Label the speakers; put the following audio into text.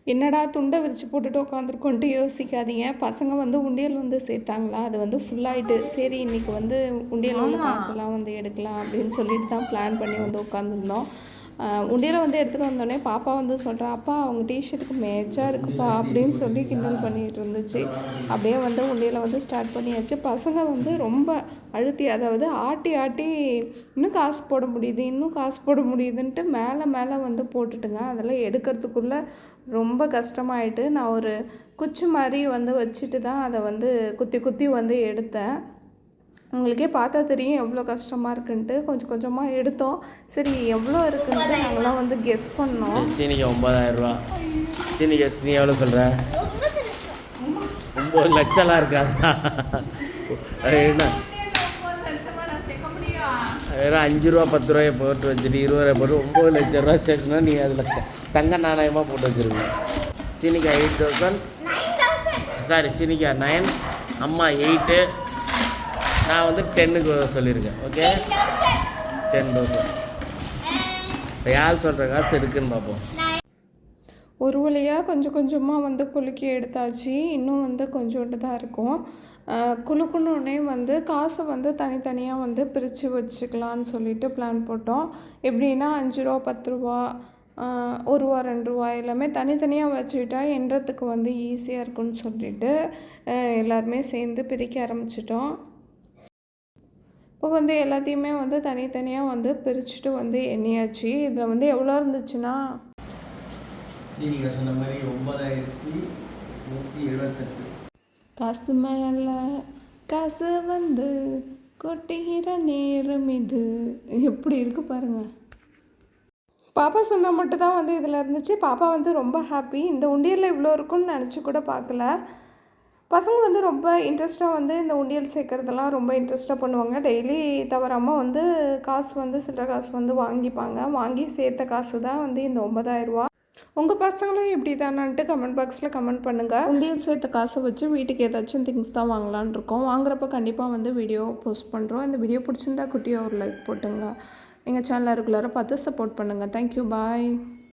Speaker 1: என்னடா துண்டை விரித்து போட்டுட்டு உட்காந்துருக்கோன்ட்டு யோசிக்காதீங்க. பசங்க வந்து உண்டியல் வந்து சேர்த்தாங்களா, அது வந்து ஃபுல்லாகிட்டு, சரி இன்றைக்கி வந்து உண்டியல் உள்ள காசெல்லாம் வந்து எடுக்கலாம் அப்படின்னு சொல்லிட்டு தான் பிளான் பண்ணி வந்து உட்காந்துருந்தோம். உண்டியலை வந்து எடுத்துகிட்டு வந்தோடனே பாப்பா வந்து சொல்கிறா, அப்பா அவங்க டிஷர்ட்டுக்கு மேட்சாக இருக்குப்பா அப்படின்னு சொல்லி கிண்டல் பண்ணிகிட்டு இருந்துச்சு. அப்படியே வந்து உண்டியலை வந்து ஸ்டார்ட் பண்ணியாச்சு. பசங்க வந்து ரொம்ப அழுத்தி, அதாவது ஆட்டி ஆட்டி இன்னும் காசு போட முடியுது, இன்னும் காசு போட முடியுதுன்ட்டு மேலே மேலே வந்து போட்டுட்டுங்க. அதெல்லாம் எடுக்கிறதுக்குள்ளே ரொம்ப கஷ்டமாயிட்டு நான் ஒரு குச்சி மாதிரி வந்து வச்சுட்டு தான் அதை வந்து குத்தி குத்தி வந்து எடுத்தேன். உங்களுக்கே பார்த்தா தெரியும் எவ்வளோ கஷ்டமாக இருக்குன்ட்டு. கொஞ்சம் கொஞ்சமாக எடுத்தோம். சரி எவ்வளோ இருக்குன்ட்டு நாங்களாம் வந்து கெஸ் பண்ணோம்.
Speaker 2: சீனிக்கு 9000 சீனி கெஸ். நீ எவ்வளோ சொல்கிற? 9 லட்சம்லாம் இருக்காதா? என்ன வெறும் 5 ரூபா 10 ரூபாயை போட்டு வச்சுட்டு 20 ரூபாய் போட்டு 9 லட்ச ரூபா சேர்க்கணும். நீ அதில் தங்க நாணயமாக போட்டு வச்சுருங்க. சீனிக்கா 8000, சாரி சீனிக்கா 9, அம்மா 8, நான் வந்து 10க்கு சொல்லியிருக்கேன். ஓகே 10,000. இப்போ யார் சொல்கிற காசு இருக்குதுன்னு பார்ப்போம்.
Speaker 1: ஒரு வழியாக கொஞ்சம் கொஞ்சமாக வந்து குலுக்கி எடுத்தாச்சு. இன்னும் வந்து கொஞ்சோண்டு தான் இருக்கும். குலுக்குனோடனே வந்து காசை வந்து தனித்தனியாக வந்து பிரித்து வச்சுக்கலான்னு சொல்லிட்டு பிளான் போட்டோம். எப்படின்னா 5 ரூபா 10 ரூபா 1 ரூபா 2 ரூபா எல்லாமே தனித்தனியாக வச்சுக்கிட்டா எண்ணுறதுக்கு வந்து ஈஸியாக இருக்குன்னு சொல்லிட்டு எல்லாருமே சேர்ந்து பிரிக்க ஆரம்பிச்சிட்டோம். இப்போ வந்து எல்லாத்தையுமே வந்து தனித்தனியாக வந்து பிரிச்சுட்டு வந்து எண்ணியாச்சு. இதில் வந்து எவ்வளோ இருந்துச்சுன்னா,
Speaker 2: நீங்கள் சொன்ன மாதிரி 9178.
Speaker 1: காசு மேலே காசு வந்து கொட்டுகிற நேரம் இது. எப்படி இருக்குது பாருங்கள். பாப்பா சொன்னால் மட்டும்தான் வந்து இதில் இருந்துச்சு. பாப்பா வந்து ரொம்ப ஹாப்பி. இந்த உண்டியலில் இவ்வளோ இருக்குன்னு நினச்சி கூட பார்க்கல. பசங்க வந்து ரொம்ப இன்ட்ரெஸ்ட்டாக வந்து இந்த உண்டியல் சேர்க்குறதெல்லாம் ரொம்ப இன்ட்ரெஸ்ட்டாக பண்ணுவாங்க. டெய்லி தவறாமல் வந்து காசு வந்து சில்லற காசு வந்து வாங்கிப்பாங்க. வாங்கி சேர்த்த காசு தான் வந்து இந்த 9000 ரூபா. உங்கள் பசங்களும் இப்படி தானான்ட்டு கமெண்ட் பாக்ஸில் கமெண்ட் பண்ணுங்கள். உண்டியல் சேர்த்த காசை வச்சு வீட்டுக்கு ஏதாச்சும் திங்ஸ் தான் வாங்கலான் இருக்கோம். வாங்குறப்ப கண்டிப்பாக வந்து வீடியோ போஸ்ட் பண்ணுறோம். இந்த வீடியோ பிடிச்சிருந்தா குட்டியாக ஒரு லைக் போட்டுங்க. எங்கள் சேனலை ரெகுலராக பார்த்து சப்போர்ட் பண்ணுங்கள். தேங்க்யூ, பாய்.